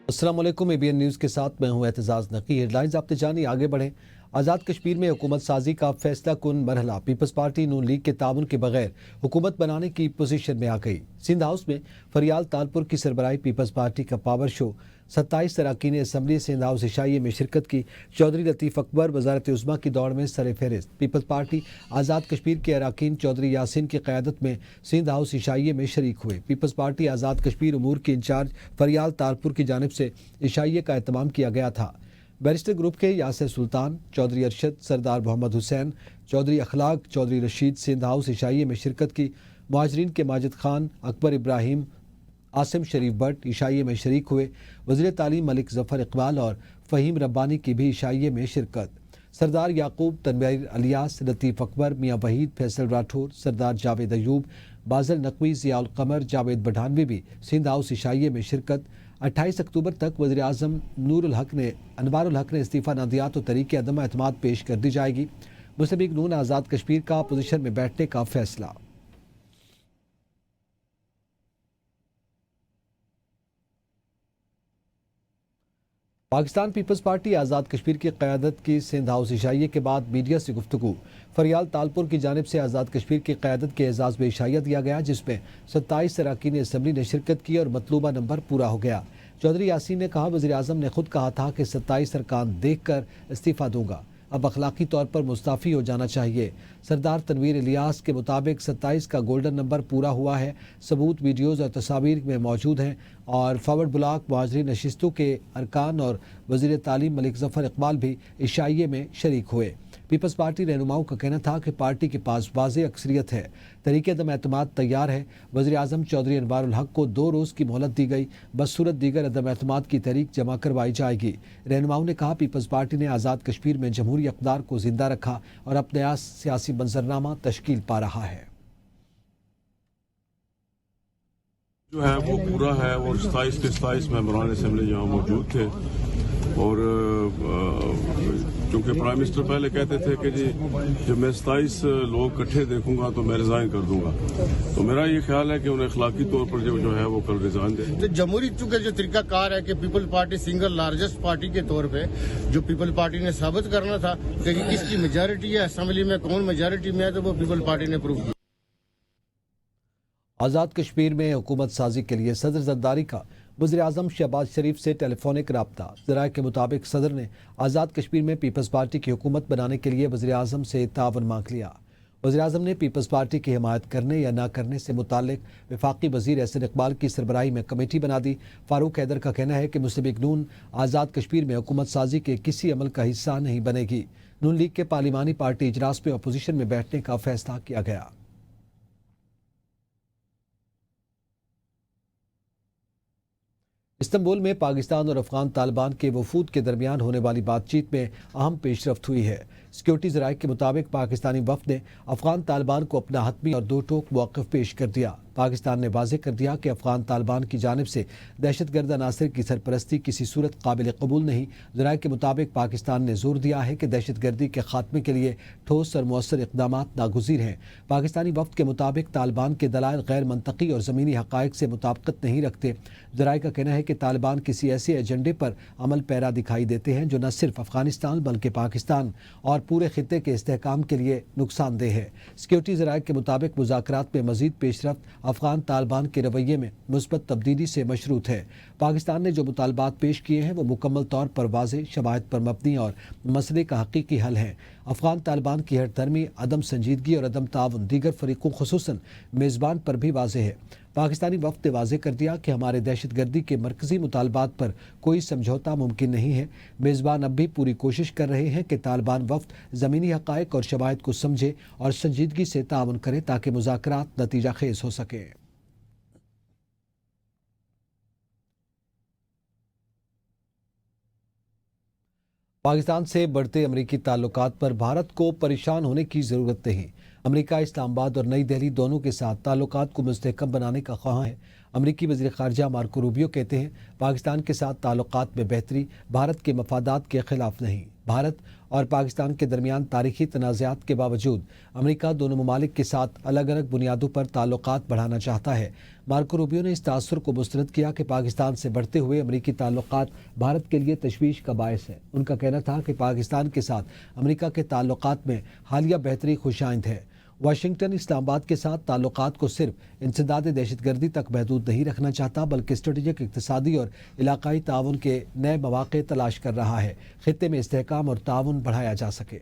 अस्सलाम वालेकुम। ABN news के साथ मैं हूं एतजाज़ नकी। हेडलाइंस आप जानिए, आगे बढ़ें। आज़ाद कश्मीर में हुकूमत साजी का फैसला कुन मरहला। पीपल्स पार्टी नून लीग के ताउन के बगैर हुकूमत बनाने की पोजीशन में आ गई। सिंध हाउस में फरियाल तालपुर की सरबराही पीपल्स पार्टी का पावर शो। 27 अरकान असम्बली सिंध हाउस इशाइये में शिरकत की। चौधरी लतीफ़ अकबर वज़ारत उज़्मा की दौड़ में सर फहरिस्त। पीपल्स पार्टी आज़ाद कश्मीर के अरकान चौधरी यासिन की क़यादत में सिंध हाउस इशाइये में शरीक हुए। पीपल्स पार्टी आज़ाद कश्मीर उमूर की इंचार्ज फरियाल तालपुर की जानिब से इशाइये का एहतमाम किया गया था। बैरिस्टर ग्रुप के यासिर सुल्तान, चौधरी अरशद, सरदार मोहम्मद हुसैन, चौधरी अखलाक, चौधरी रशीद सिंध हाउस इशाइये में शिरकत की। मुहाजिरीन के माजिद खान, अकबर इब्राहिम, आसिम शरीफ भट्ट इशाइये में शरीक हुए। वज़ीर तालीम मलिक ज़फ़र इकबाल और फ़हीम रब्बानी की भी इशाइये में शिरकत। सरदार याकूब, तनवीर अलियास, लतीफ़ अकबर, मियाँ वहीद, फैसल राठौर, सरदार जावेद अयूब, बाज़ल नकवी, ज़ियाउल क़मर, जावेद बढ़ानवी भी सिंध हाउस इशाइये में शिरकत। 28 अक्टूबर तक वज़ीर आज़म अनवारुल हक ने इस्तीफ़ा न दिया तो तरीक़े अदम एतमाद पेश कर दी जाएगी। मुस्लिम लीग नून आज़ाद कश्मीर का अपोजिशन में बैठने का फैसला। पाकिस्तान पीपल्स पार्टी आज़ाद कश्मीर की क़यादत की सिंध हाउस इशाइये के बाद मीडिया से गुफ्तगू। फरियाल तालपुर की जानिब से आज़ाद कश्मीर की क़यादत के एजाज़ में इशाइया दिया गया, जिसमें 27 अरकान असम्बली ने शिरकत की और मतलूबा नंबर पूरा हो गया। चौधरी यासीन ने कहा, वज़ीर आज़म ने खुद कहा था कि 27 अरकान देख कर इस्तीफ़ा दूंगा, अब अखलाकी तौर पर मुस्ताफ़ी हो जाना चाहिए। सरदार तनवीर इलियास के मुताबिक 27 का गोल्डन नंबर पूरा हुआ है। सबूत वीडियोज़ और तस्वीर में मौजूद हैं और फॉरवर्ड ब्लॉक मुहाजिरीन नशिस्तों के अरकान और वज़ीर तालीम मलिक ज़फ़र इकबाल भी इशाइये में शरीक हुए। पीपल्स पार्टी रहनुमाओं का कहना था कि पार्टी के पास वाज़ेह अक्सरियत है, तरीक़े अदम एतमाद तैयार है। वज़ीर आज़म चौधरी अनवारुल हक को 2 रोज़ की मोहलत दी गई, बदसूरत दीगर अदम एतमाद की तहरीक जमा करवाई जाएगी। रहनुमाओं ने कहा, पीपल्स पार्टी ने आज़ाद कश्मीर में जमहूरी इक़्तिदार को जिंदा रखा और अब नया सियासी मंजरनामा तश्कील पा रहा है। जो है वो पूरा है और 27 के 27 मेंबरान असम्बली यहाँ मौजूद थे और चूँकि प्राइम मिनिस्टर पहले कहते थे कि जी जब मैं 27 लोग इकट्ठे देखूंगा तो मैं रिजाइन कर दूंगा, तो मेरा ये ख्याल है कि उन्हें अखलाकी तौर पर जो है वो कल रिजाइन दे। तो जमहूरी चूंकि जो तरीकाकार है कि people party single largest party के तौर पे जो पीपल पार्टी ने साबित करना था कि किसकी मेजॉरिटी है असम्बली में, कौन मेजॉरिटी में है, तो वो पीपल पार्टी ने प्रूव किया। आज़ाद कश्मीर में हुकूमत साजी के लिए सदर जरदारी का वज़ीर आज़म शहबाज शरीफ से टेलीफोनिक रब्ता। ज़राए के मुताबिक सदर ने आज़ाद कश्मीर में पीपल्स पार्टी की हुकूमत बनाने के लिए वज़ीर आज़म से तावन मांग लिया। वज़ीर आज़म ने पीपल्स पार्टी की हिमायत करने या ना करने से मुताल्लिक वफाकी वज़ीर एहसन इकबाल की सरबराही में कमेटी बना दी। फारूक हैदर का कहना है कि मुस्लिम लीग नून आज़ाद कश्मीर में हुकूमत साजी के किसी अमल का हिस्सा नहीं बनेगी। नून लीग के पार्लिमानी पार्टी इजलास में अपोजिशन में बैठने का फैसला किया गया। इस्तांबुल में पाकिस्तान और अफगान तालिबान के वफूद के दरमियान होने वाली बातचीत में अहम पेशरफ्त हुई है। सिक्योरिटी ज़राए के मुताबिक पाकिस्तानी वफ़द ने अफगान तालिबान को अपना हतमी और दो टोक मौक़िफ़ पेश कर दिया। पाकिस्तान ने वाज़ेह कर दिया कि अफगान तालिबान की जानिब से दहशतगर्द अनासर की सरपरस्ती किसी सूरत काबिल कबूल नहीं। ज़राए के मुताबिक पाकिस्तान ने जोर दिया है कि दहशतगर्दी के खात्मे के लिए ठोस और मौसर इक़दाम नागुज़ीर हैं। पाकिस्तानी वफ़द के मुताबिक तालिबान के दलाइल गैर मनतकी और ज़मीनी हक़ाइक़ से मुताबिकत नहीं रखते। ज़राए का कहना है कि तालिबान किसी ऐसे एजेंडे पर अमल पैरा दिखाई देते हैं जो न सिर्फ अफगानिस्तान बल्कि पाकिस्तान और पूरे खित्ते के इस्तेहकाम के लिए नुकसानदेह है। सिक्योरिटी ज़राए के मुताबिक मुज़ाकरात में मज़ीद पेशरफ्त अफगान तालिबान के रवैये में मुस्बत तब्दीली से मशरूत है। पाकिस्तान ने जो मुतालबात पेश किए हैं वो मुकम्मल तौर पर वाज़ेह, शवाहिद पर मबनी और मसले का हकीकी हल है। अफगान तालिबान की हठधर्मी, अदम संजीदगी और अदम ताउन दीगर फरीकों खुसूसन मेज़बान पर भी वाज़ेह है। पाकिस्तानी वफ़द ने वाज़ेह कर दिया कि हमारे दहशतगर्दी के मरकज़ी मुतालबात पर कोई समझौता मुमकिन नहीं है। मेज़बान अब भी पूरी कोशिश कर रहे हैं कि तालिबान वफ़द ज़मीनी हक़ाइक़ और शवाहिद को समझे और संजीदगी से ताउन करे ताकि मुज़ाकरात नतीजा खेज़ हो सके। पाकिस्तान से बढ़ते अमरीकी ताल्लुकात पर भारत को परेशान होने की ज़रूरत नहीं। अमरीका इस्लामाबाद और नई दिल्ली दोनों के साथ ताल्लुकात को मुस्तहकम बनाने का ख्वाह है। अमरीकी वज़ीर ख़ारजा मार्को रूबियो कहते हैं, पाकिस्तान के साथ ताल्लुकात में बेहतरी भारत के मफादात के ख़िलाफ़ नहीं। भारत और पाकिस्तान के दरमियान तारीखी तनाज़ात के बावजूद अमेरिका दोनों ममालिक के साथ अलग अलग बुनियादों पर ताल्लुकात बढ़ाना चाहता है। मार्को रूबियो ने इस तासुर को मुस्तरद किया कि पाकिस्तान से बढ़ते हुए अमेरिकी ताल्लुकात भारत के लिए तशवीश का बायस है। उनका कहना था कि पाकिस्तान के साथ अमेरिका के ताल्लुकात में हालिया बेहतरी खुशाइंद है। वाशिंगटन इस्लामाबाद के साथ ताल्लुकात को सिर्फ इंसदाद दहशतगर्दी तक महदूद नहीं रखना चाहता, बल्कि स्ट्रेटेजिक, इक़्तिसादी और इलाकाई ताउन के नए मौक़े तलाश कर रहा है, खित्ते में इस्तेहकाम और ताउन बढ़ाया जा सके।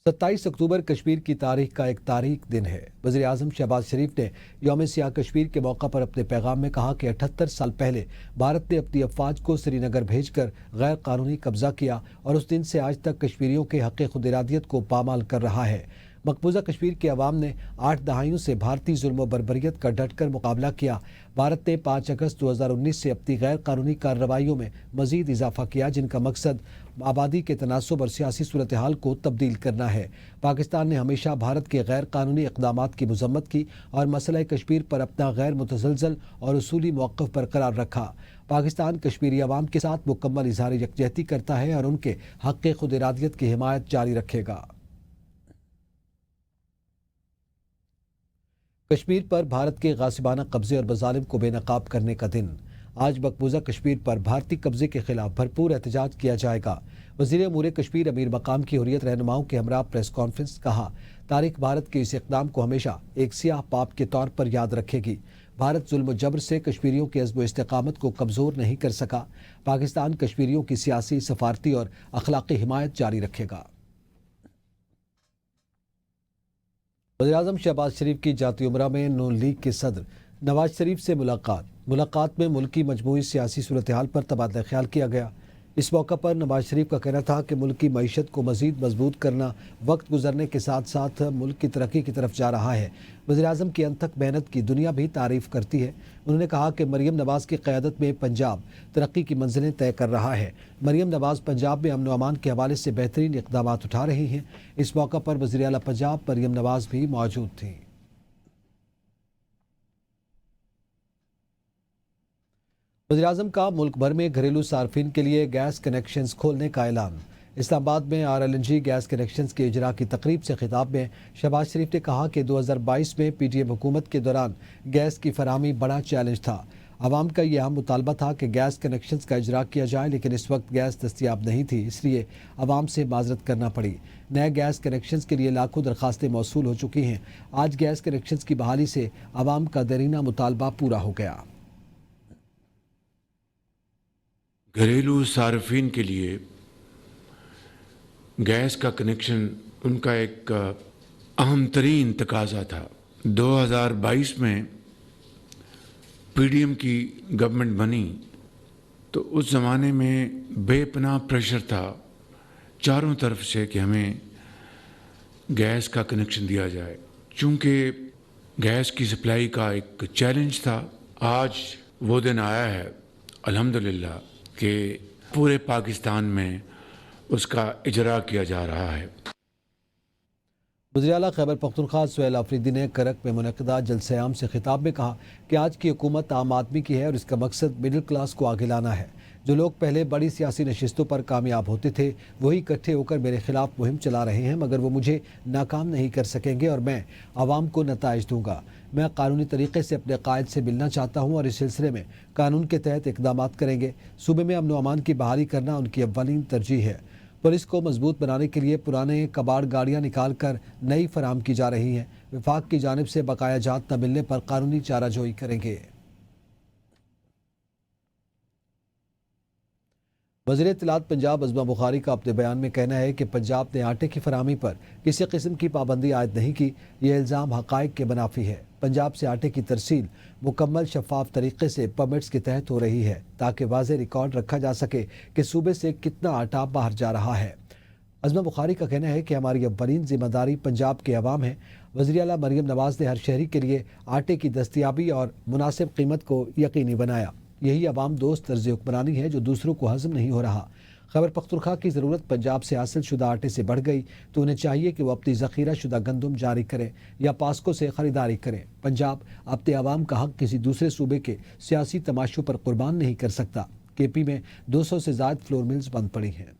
27 अक्टूबर कश्मीर की तारीख का एक तारीख दिन है। वज़ीर आज़म शहबाज शरीफ ने यौम सियाह कश्मीर के मौका पर अपने पैगाम में कहा कि 78 साल पहले भारत ने अपनी अफवाज को श्रीनगर भेजकर गैर कानूनी कब्जा किया और उस दिन से आज तक कश्मीरियों के हक़ खुद इरादियत को पामाल कर रहा है। मकबूजा कश्मीर के अवाम ने 8 दहाइयों से भारतीय जुल्म और बर्बरियत का डटकर मुकाबला किया। भारत ने 5 अगस्त 2019 से अपनी गैर कानूनी कार्रवाइयों में मजीद इजाफा किया, जिनका मकसद आबादी के तनासुब और सियासी सूरत हाल को तब्दील करना है। पाकिस्तान ने हमेशा भारत के गैर कानूनी इक़दामात की मज़म्मत की और मसला कश्मीर पर अपना गैर मुतज़लज़ल और उसूली मौक़िफ़ बरकरार रखा। पाकिस्तान कश्मीरी अवाम के साथ मुकम्मल इज़हार यकजहती करता है और उनके हक़ खुद इरादियत की हिमायत जारी रखेगा। कश्मीर पर भारत के गासिबाना कब्जे और मज़ालिम को बेनकाब करने का दिन। आज मकबूजा कश्मीर पर भारतीय कब्जे के खिलाफ भरपूर एहतजाज किया जाएगा। वज़ीर अमूर कश्मीर अमीर मकाम की हुर्रियत रहनुमाओं के हमरा प्रेस कॉन्फ्रेंस कहा, तारीख भारत के इस इक़दाम को हमेशा एक सियाह पाप के तौर पर याद रखेगी। भारत जुल्म जबर से कश्मीरियों की अज़्म इस्तिक़ामत को कमज़ोर नहीं कर सका। पाकिस्तान कश्मीरियों की सियासी, सफारती और अखलाक़ी हिमायत जारी रखेगा। वज़ीर-ए-आज़म शहबाज शरीफ की जाती उमरा में नून लीग के सदर नवाज शरीफ से मुलाकात में मुल्की मजमूई सियासी सूरत हाल पर तबादला ख्याल किया गया। इस मौका पर नवाज शरीफ का कहना था कि मुल्क की मईशत को मज़ीद मजबूत करना वक्त गुजरने के साथ साथ मुल्क की तरक्की की तरफ जा रहा है। वज़ीर-ए-आज़म की अनथक मेहनत की दुनिया भी तारीफ़ करती है। उन्होंने कहा कि मरियम नवाज़ की क़यादत में पंजाब तरक्की की मंजिलें तय कर रहा है। मरियम नवाज़ पंजाब में अमन व अमान के हवाले से बेहतरीन इक़दामात उठा रही हैं। इस मौका पर वज़ीर आला पंजाब मरियम नवाज़ भी मौजूद थीं। वज़ीर-ए-आज़म का मुल्क भर में घरेलू सार्फिन के लिए गैस कनेक्शंस खोलने का ऐलान। इस्लामाबाद में RLNG गैस कनेक्शंस के इजरा की तकरीब से खिताब में शहबाज शरीफ ने कहा कि 2022 में PTM हुकूमत के दौरान गैस की फराहमी बड़ा चैलेंज था। आवाम का यह अहम मुतालबा था कि गैस कनेक्शंस का इजरा किया जाए, लेकिन इस वक्त गैस दस्तियाब नहीं थी, इसलिए आवाम से माजरत करना पड़ी। नए गैस कनेक्शंस के लिए लाखों दरखास्तें मौसूल हो चुकी हैं। आज गैस कनेक्शंस की बहाली से आवाम का देरीना मुतालबा पूरा हो गया। घरेलू सार्फिन के लिए गैस का कनेक्शन उनका एक अहम तरीन तकाजा था। 2022 में PDM की गवर्नमेंट बनी तो उस ज़माने में बेपनाह प्रेशर था चारों तरफ से कि हमें गैस का कनेक्शन दिया जाए। चूँकि गैस की सप्लाई का एक चैलेंज था, आज वो दिन आया है अल्हम्दुलिल्लाह कि पूरे पाकिस्तान में उसका इजरा किया जा रहा है। वज़ीर आला खैबर पख्तूनख्वा सुहेल आफरीदी ने करक में मुनक़दा जलसे आम से खिताब में कहा कि आज की हुकूमत आम आदमी की है और इसका मकसद मिडिल क्लास को आगे लाना है। जो लोग पहले बड़ी सियासी नशिस्तों पर कामयाब होते थे वही इकट्ठे होकर मेरे खिलाफ मुहिम चला रहे हैं, मगर वो मुझे नाकाम नहीं कर सकेंगे और मैं आवाम को नताइज दूंगा। मैं कानूनी तरीके से अपने कायद से मिलना चाहता हूँ और इस सिलसिले में कानून के तहत इक़दामात करेंगे। सूबे में अमन व अमान की बहाली करना उनकी अव्वलीन तरजीह है। पुलिस को मजबूत बनाने के लिए पुराने कबाड़ गाड़ियाँ निकाल कर नई फराम की जा रही हैं। विफाक की जानिब से बकाया जात न मिलने पर कानूनी चाराजोई करेंगे। वज़ीर इत्तलात पंजाब अज़मा बुखारी का अपने बयान में कहना है कि पंजाब ने आटे की फराहमी पर किसी किस्म की पाबंदी आयद नहीं की। यह इल्ज़ाम हक़ाइक़ के मुनाफी है। पंजाब से आटे की तरसील मुकम्मल शफाफ तरीके से परमिट्स के तहत हो रही है ताकि वाज़ेह रिकॉर्ड रखा जा सके कि सूबे से कितना आटा बाहर जा रहा है। अज़मा बुखारी का कहना है कि हमारी अव्वलीन जिम्मेदारी पंजाब के अवाम है। वज़ीर आला मरियम नवाज़ ने हर शहरी के लिए आटे की दस्तियाबी और मुनासिब कीमत को यकीनी बनाया। यही अवाम दोस्त तर्ज़ हुक्मरानी है जो दूसरों को हज़म नहीं हो रहा। खैबर पख्तूनख्वा की ज़रूरत पंजाब से हासिल शुदा आटे से बढ़ गई तो उन्हें चाहिए कि वो अपनी ज़ख़ीरा शुदा गंदम जारी करें या पास्को से ख़रीदारी करें। पंजाब अपने आवाम का हक किसी दूसरे सूबे के सियासी तमाशों पर कुर्बान नहीं कर सकता। केपी में 200 से ज़ायद फ्लोर मिल्स बंद पड़ी हैं।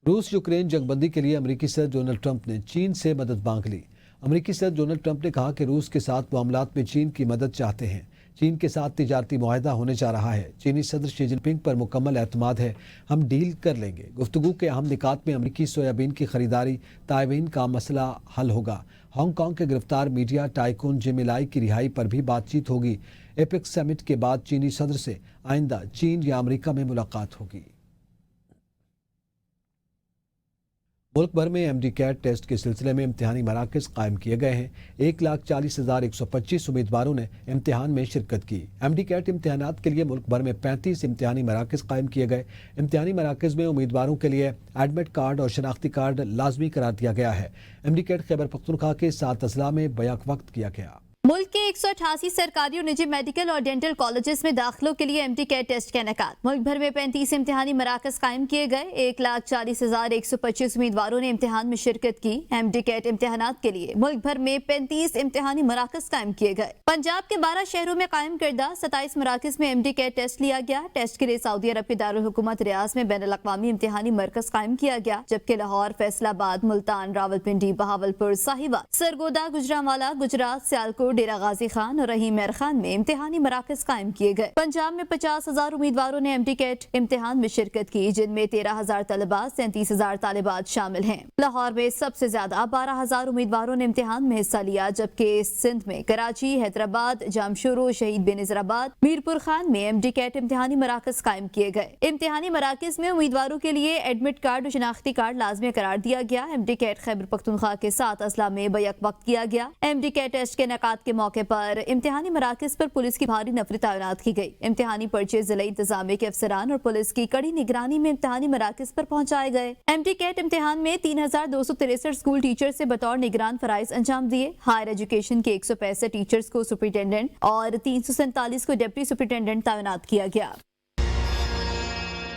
रूस यूक्रेन जंगबंदी के लिए अमेरिकी सदर डोनाल्ड ट्रंप ने चीन से मदद मांग ली। अमेरिकी सदर डोनाल्ड ट्रंप ने कहा कि रूस के साथ मामलात में चीन की मदद चाहते हैं। चीन के साथ तिजारती मुआहदा होने जा रहा है। चीनी सदर शी जिनपिंग पर मुकम्मल एतमाद है, हम डील कर लेंगे। गुफ्तगू के अहम निकात में अमेरिकी सोयाबीन की खरीदारी, ताइवान का मसला हल होगा। हांगकांग के गिरफ्तार मीडिया टाइकून जिम इलाई की रिहाई पर भी बातचीत होगी। एपेक्स समिट के बाद चीनी सदर से आइंदा चीन या अमेरिका में मुलाकात होगी। मुल्क भर में एमडी कैट टेस्ट के सिलसिले में इम्तिहानी मराकज़ कायम किए गए हैं। 1,40,125 उम्मीदवारों ने इम्तिहान में शिरकत की। एमडी कैट इम्तिहानात के लिए मुल्क भर में 35 इम्तिहानी मराकज़ कायम किए गए। इम्तिहानी मराकज़ में उम्मीदवारों के लिए एडमिट कार्ड और शनाख्ती कार्ड लाजमी करार दिया गया है। एमडी कैट खैबर पख्तूनख्वा के 7 अजला में बैक वक्त किया गया। मुल्क के 188 सरकारी और निजी मेडिकल और डेंटल कॉलेजेस में दाखिलों के लिए एमडी कैट टेस्ट का इनेकाद। मुल्क भर में 35 इम्तिहानी मराकज़ कायम किए गए। 1,40,125 उम्मीदवारों ने इम्तिहान में शिरकत की। एमडी कैट इम्तिहानात के लिए मुल्क भर में 35 इम्तिहानी मराकज़ कायम किए गए। पंजाब के 12 शहरों में कायम करदा 27 मराकज़ में एमडी कैट टेस्ट लिया गया। टेस्ट के लिए सऊदी अरब के दारुल हुकूमत रियाज में बैनुल अक़वामी इम्तिहानी मरकज़ कायम किया गया, जबकि लाहौर, फैसलाबाद, मुल्तान, रावलपिंडी, बहावलपुर, साहिवाल, सरगोदा, गुजरांवाला, गुजरात, सियालकोट, डेरा गाजी खान और रहीम एर खान में इम्तिहानी मराकज़ कायम किए गए। पंजाब में 50,000 उम्मीदवारों ने एमडी कैट इम्तिहान में शिरकत की, जिनमें 13,000 तलबात, 37,000 तालिबात शामिल हैं। लाहौर में सबसे ज्यादा 12,000 उम्मीदवारों ने इम्तिहान में हिस्सा लिया, जबकि सिंध में कराची, हैदराबाद, जामशोरो, शहीद बेनज़ीराबाद, मीरपुर खान में एमडी कैट इम्तिहानी मराकज़ कायम किए गए। इम्तिहानी मराकज़ में उम्मीदवारों के लिए एडमिट कार्ड और शनाख्ती कार्ड लाजमी करार दिया गया। एमडी कैट खैबर पख्तूनख्वा के 7 अजला में बैक वक्त किया गया। एमडी कैट टेस्ट के इनेकाद के मौके पर इम्तिहानी मराकज़ पर पुलिस की भारी नफरी तैनात की गई। इम्तिहानी पर्चे जिला इंतजामिया के अफसरान और पुलिस की कड़ी निगरानी में इम्तिहानी मराकज़ पर पहुंचाए गए। एमडी कैट इम्तिहान में 3,263 स्कूल टीचर से बतौर निगरान फराइज अंजाम दिए। हायर एजुकेशन के 165 टीचर्स को सुपरिटेंडेंट और 347 को डिप्टी सुपरिटेंडेंट तैनात किया गया।